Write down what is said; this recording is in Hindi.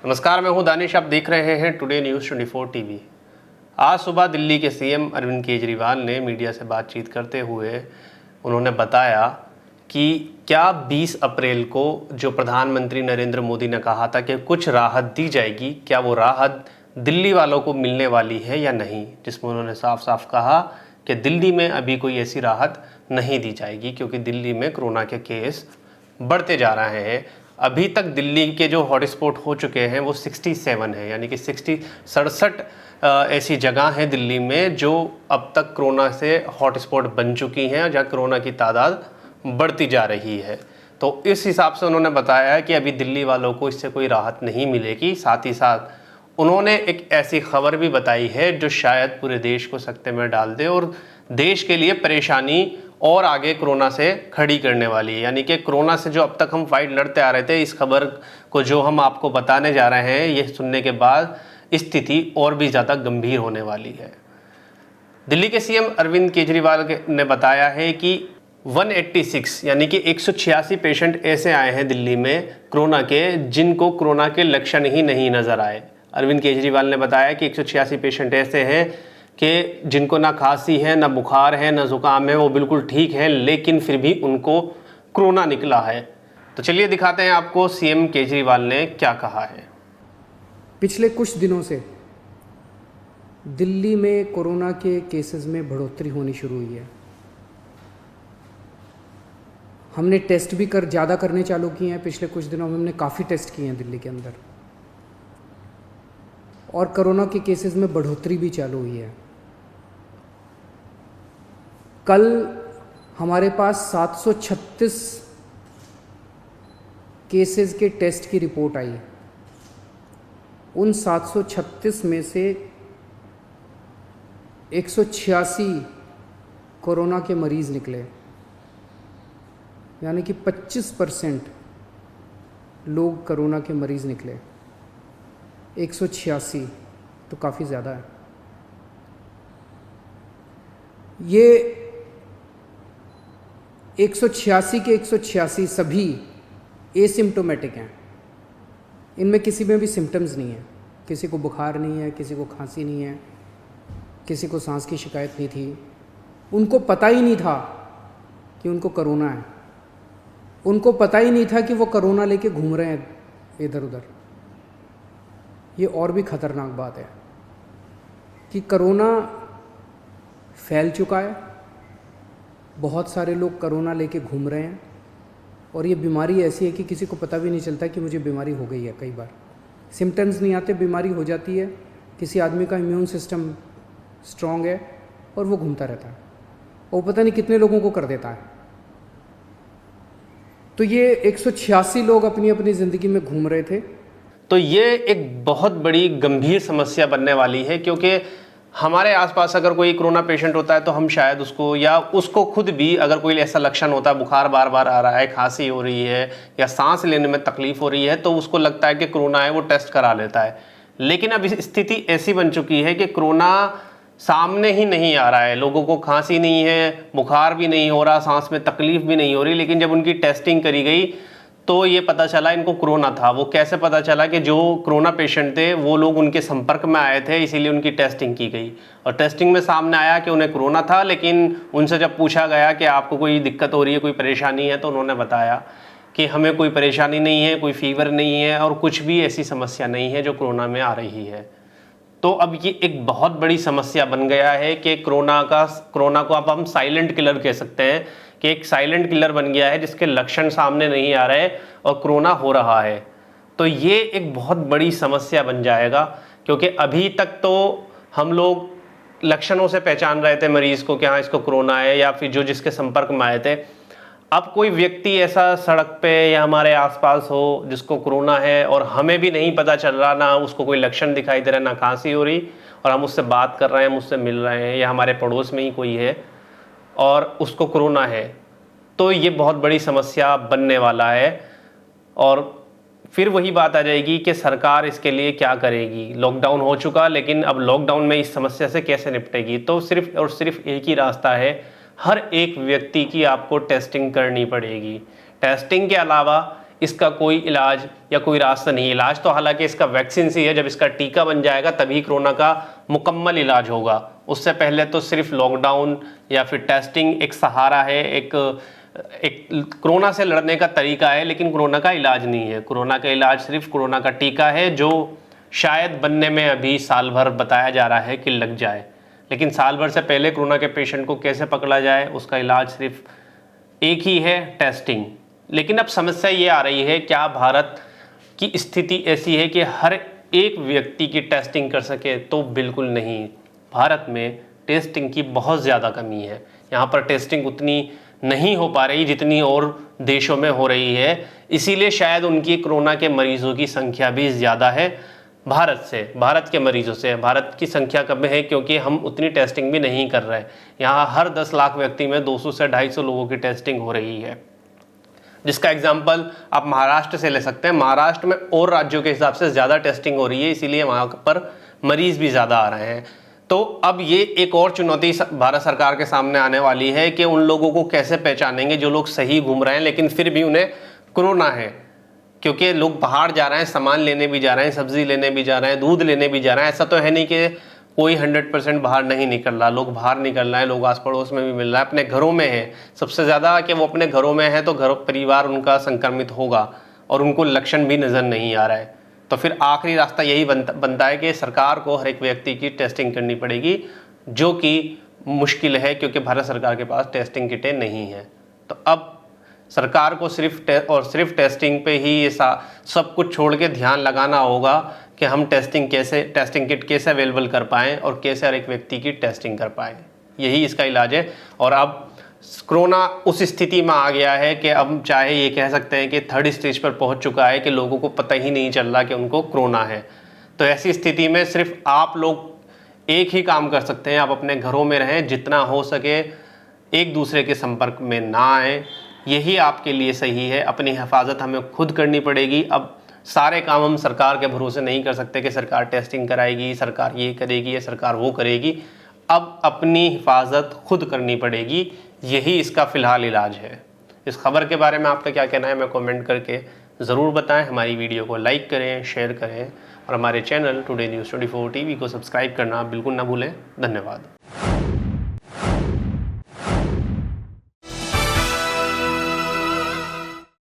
नमस्कार, मैं हूं दानिश। आप देख रहे हैं टुडे न्यूज़ 24 टीवी। आज सुबह दिल्ली के सीएम अरविंद केजरीवाल ने मीडिया से बातचीत करते हुए उन्होंने बताया कि क्या 20 अप्रैल को जो प्रधानमंत्री नरेंद्र मोदी ने कहा था कि कुछ राहत दी जाएगी, क्या वो राहत दिल्ली वालों को मिलने वाली है या नहीं, जिसमें उन्होंने साफ साफ कहा कि दिल्ली में अभी कोई ऐसी राहत नहीं दी जाएगी क्योंकि दिल्ली में कोरोना के केस बढ़ते जा रहे हैं। अभी तक दिल्ली के जो हॉटस्पॉट हो चुके हैं वो 67 है, यानी कि 67 ऐसी जगह हैं दिल्ली में जो अब तक कोरोना से हॉटस्पॉट बन चुकी हैं, जहाँ कोरोना की तादाद बढ़ती जा रही है। तो इस हिसाब से उन्होंने बताया है कि अभी दिल्ली वालों को इससे कोई राहत नहीं मिलेगी। साथ ही साथ उन्होंने एक ऐसी खबर भी बताई है जो शायद पूरे देश को सकते में डाल दे और देश के लिए परेशानी और आगे कोरोना से खड़ी करने वाली है। यानी कि कोरोना से जो अब तक हम फाइट लड़ते आ रहे थे, इस खबर को जो हम आपको बताने जा रहे हैं, ये सुनने के बाद स्थिति और भी ज़्यादा गंभीर होने वाली है। दिल्ली के सीएम अरविंद केजरीवाल ने बताया है कि 186 यानी कि 186 पेशेंट ऐसे आए हैं दिल्ली में कोरोना के जिनको कोरोना के लक्षण ही नहीं नज़र आए। अरविंद केजरीवाल ने बताया कि 186 पेशेंट ऐसे हैं कि जिनको ना खांसी है, ना बुखार है, ना जुकाम है, वो बिल्कुल ठीक है, लेकिन फिर भी उनको कोरोना निकला है। तो चलिए दिखाते हैं आपको सीएम केजरीवाल ने क्या कहा है। पिछले कुछ दिनों से दिल्ली में कोरोना के केसेस में बढ़ोतरी होनी शुरू हुई है। हमने टेस्ट भी ज़्यादा करने चालू किए हैं। पिछले कुछ दिनों में हमने काफ़ी टेस्ट किए हैं दिल्ली के अंदर, और कोरोना के केसेस में बढ़ोतरी भी चालू हुई है। कल हमारे पास 736 केसेस के टेस्ट की रिपोर्ट आई। उन 736 में से 186 कोरोना के मरीज़ निकले, यानी कि 25% लोग कोरोना के मरीज़ निकले। 186 तो काफ़ी ज़्यादा है। ये 186 के 186 सभी एसिम्प्टोमेटिक हैं। इनमें किसी में भी सिम्टम्स नहीं है। किसी को बुखार नहीं है, किसी को खांसी नहीं है, किसी को सांस की शिकायत नहीं थी। उनको पता ही नहीं था कि उनको कोरोना है। उनको पता ही नहीं था कि वो कोरोना लेके घूम रहे हैं इधर उधर। ये और भी ख़तरनाक बात है कि कोरोना फैल चुका है। बहुत सारे लोग कोरोना लेके घूम रहे हैं और ये बीमारी ऐसी है कि किसी को पता भी नहीं चलता कि मुझे बीमारी हो गई है। कई बार सिम्टम्स नहीं आते, बीमारी हो जाती है। किसी आदमी का इम्यून सिस्टम स्ट्रॉन्ग है और वो घूमता रहता है और पता नहीं कितने लोगों को कर देता है। तो ये 186 लोग अपनी अपनी ज़िंदगी में घूम रहे थे। तो ये एक बहुत बड़ी गंभीर समस्या बनने वाली है क्योंकि हमारे आसपास अगर कोई कोरोना पेशेंट होता है तो हम शायद उसको या उसको खुद भी अगर कोई ऐसा लक्षण होता है, बुखार बार बार आ रहा है, खांसी हो रही है या सांस लेने में तकलीफ हो रही है, तो उसको लगता है कि कोरोना है, वो टेस्ट करा लेता है। लेकिन अब स्थिति ऐसी बन चुकी है कि कोरोना सामने ही नहीं आ रहा है। लोगों को खांसी नहीं है, बुखार भी नहीं हो रहा, सांस में तकलीफ भी नहीं हो रही, लेकिन जब उनकी टेस्टिंग करी गई तो ये पता चला इनको कोरोना था। वो कैसे पता चला कि जो कोरोना पेशेंट थे वो लोग उनके संपर्क में आए थे, इसीलिए उनकी टेस्टिंग की गई और टेस्टिंग में सामने आया कि उन्हें कोरोना था। लेकिन उनसे जब पूछा गया कि आपको कोई दिक्कत हो रही है, कोई परेशानी है, तो उन्होंने बताया कि हमें कोई परेशानी नहीं है, कोई फीवर नहीं है और कुछ भी ऐसी समस्या नहीं है जो कोरोना में आ रही है। तो अब ये एक बहुत बड़ी समस्या बन गया है कि कोरोना को अब हम साइलेंट किलर कह सकते हैं कि एक साइलेंट किलर बन गया है जिसके लक्षण सामने नहीं आ रहे और कोरोना हो रहा है। तो ये एक बहुत बड़ी समस्या बन जाएगा क्योंकि अभी तक तो हम लोग लक्षणों से पहचान रहे थे मरीज को कि हाँ इसको कोरोना है या फिर जो जिसके संपर्क में आए थे। अब कोई व्यक्ति ऐसा सड़क पे या हमारे आसपास हो जिसको कोरोना है और हमें भी नहीं पता चल रहा, ना उसको कोई लक्षण दिखाई दे रहा, ना खांसी हो रही, और हम उससे बात कर रहे हैं, हम उससे मिल रहे हैं या हमारे पड़ोस में ही कोई है और उसको कोरोना है, तो ये बहुत बड़ी समस्या बनने वाला है। और फिर वही बात आ जाएगी कि सरकार इसके लिए क्या करेगी। लॉकडाउन हो चुका, लेकिन अब लॉकडाउन में इस समस्या से कैसे निपटेगी। तो सिर्फ और सिर्फ एक ही रास्ता है, हर एक व्यक्ति की आपको टेस्टिंग करनी पड़ेगी। टेस्टिंग के अलावा इसका कोई इलाज या कोई रास्ता नहीं। इलाज तो हालांकि इसका वैक्सीन से ही है, जब इसका टीका बन जाएगा तभी कोरोना का मुकम्मल इलाज होगा। उससे पहले तो सिर्फ लॉकडाउन या फिर टेस्टिंग एक सहारा है, एक कोरोना से लड़ने का तरीका है, लेकिन कोरोना का इलाज नहीं है। कोरोना का इलाज सिर्फ कोरोना का टीका है, जो शायद बनने में अभी साल भर बताया जा रहा है कि लग जाए। लेकिन साल भर से पहले कोरोना के पेशेंट को कैसे पकड़ा जाए, उसका इलाज सिर्फ एक ही है, टेस्टिंग। लेकिन अब समस्या ये आ रही है, क्या भारत की स्थिति ऐसी है कि हर एक व्यक्ति की टेस्टिंग कर सके? तो बिल्कुल नहीं। भारत में टेस्टिंग की बहुत ज़्यादा कमी है। यहाँ पर टेस्टिंग उतनी नहीं हो पा रही जितनी और देशों में हो रही है, इसीलिए शायद उनकी कोरोना के मरीजों की संख्या भी ज़्यादा है भारत के मरीजों से। भारत की संख्या कम है क्योंकि हम उतनी टेस्टिंग भी नहीं कर रहे। यहाँ हर 10 लाख व्यक्ति में 200 से 250 लोगों की टेस्टिंग हो रही है, जिसका एग्जाम्पल आप महाराष्ट्र से ले सकते हैं। महाराष्ट्र में और राज्यों के हिसाब से ज़्यादा टेस्टिंग हो रही है, इसीलिए वहाँ पर मरीज़ भी ज़्यादा आ रहे हैं। तो अब ये एक और चुनौती भारत सरकार के सामने आने वाली है कि उन लोगों को कैसे पहचानेंगे जो लोग सही घूम रहे हैं लेकिन फिर भी उन्हें कोरोना है। क्योंकि लोग बाहर जा रहे हैं, सामान लेने भी जा रहे हैं, सब्जी लेने भी जा रहे हैं, दूध लेने भी जा रहे हैं। ऐसा तो है नहीं कि कोई 100% बाहर नहीं निकल रहा, लोग बाहर निकल रहे हैं, लोग आस पड़ोस में भी मिल रहा है, अपने घरों में है। सबसे ज़्यादा कि वो अपने घरों में है तो घर परिवार उनका संक्रमित होगा और उनको लक्षण भी नज़र नहीं आ रहा है। तो फिर आखिरी रास्ता यही बनता है कि सरकार को हर एक व्यक्ति की टेस्टिंग करनी पड़ेगी, जो कि मुश्किल है क्योंकि भारत सरकार के पास टेस्टिंग किटें नहीं हैं। तो अब सरकार को सिर्फ टेस्टिंग पे ही ये सब कुछ छोड़ के ध्यान लगाना होगा कि हम टेस्टिंग किट कैसे अवेलेबल कर पाएँ और कैसे हर एक व्यक्ति की टेस्टिंग कर पाएँ। यही इसका इलाज है। और अब कोरोना उस स्थिति में आ गया है कि अब चाहे ये कह सकते हैं कि 3rd स्टेज पर पहुंच चुका है कि लोगों को पता ही नहीं चल रहा कि उनको कोरोना है। तो ऐसी स्थिति में सिर्फ आप लोग एक ही काम कर सकते हैं, आप अपने घरों में रहें, जितना हो सके एक दूसरे के संपर्क में ना आए। यही आपके लिए सही है। अपनी हिफाजत हमें खुद करनी पड़ेगी। अब सारे काम हम सरकार के भरोसे नहीं कर सकते कि सरकार टेस्टिंग कराएगी, सरकार ये करेगी या सरकार वो करेगी। अब अपनी हिफाजत खुद करनी पड़ेगी, यही इसका फ़िलहाल इलाज है। इस खबर के बारे में आपका क्या कहना है, मैं कमेंट करके ज़रूर बताएं। हमारी वीडियो को लाइक करें, शेयर करें और हमारे चैनल टुडे न्यूज़ 24 टीवी को सब्सक्राइब करना बिल्कुल ना भूलें। धन्यवाद।